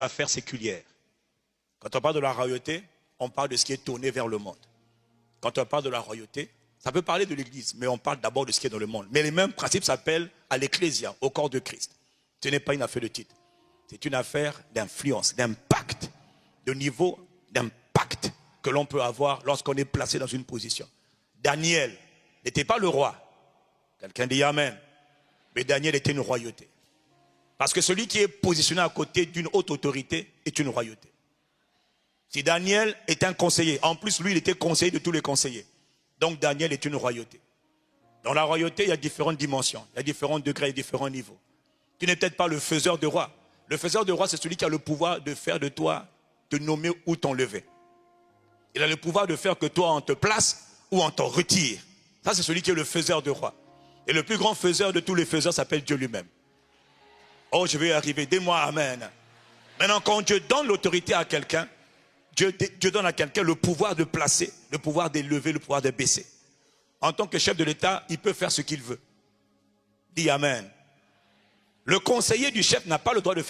affaires séculières. Quand on parle de la royauté, on parle de ce qui est tourné vers le monde. Quand on parle de la royauté, ça peut parler de l'Église, mais on parle d'abord de ce qui est dans le monde. Mais les mêmes principes s'appellent à l'Ecclésia, au corps de Christ. Ce n'est pas une affaire de titre. C'est une affaire d'influence, d'impact, de niveau d'impact que l'on peut avoir lorsqu'on est placé dans une position. Daniel n'était pas le roi. Quelqu'un dit Amen. Mais Daniel était une royauté. Parce que celui qui est positionné à côté d'une haute autorité est une royauté. Si Daniel est un conseiller, en plus lui il était conseiller de tous les conseillers. Donc Daniel est une royauté. Dans la royauté, il y a différentes dimensions, il y a différents degrés, il y a différents niveaux. Tu n'es peut-être pas le faiseur de roi. Le faiseur de roi, c'est celui qui a le pouvoir de faire de toi, te nommer ou t'enlever. Il a le pouvoir de faire que toi on te place ou on t'en retire. Ça c'est celui qui est le faiseur de roi. Et le plus grand faiseur de tous les faiseurs s'appelle Dieu lui-même. Oh, je vais y arriver, dis-moi Amen. Maintenant, quand Dieu donne l'autorité à quelqu'un, Dieu donne à quelqu'un le pouvoir de placer, le pouvoir d'élever, le pouvoir de baisser. En tant que chef de l'État, il peut faire ce qu'il veut. Dis Amen. Le conseiller du chef n'a pas le droit de faire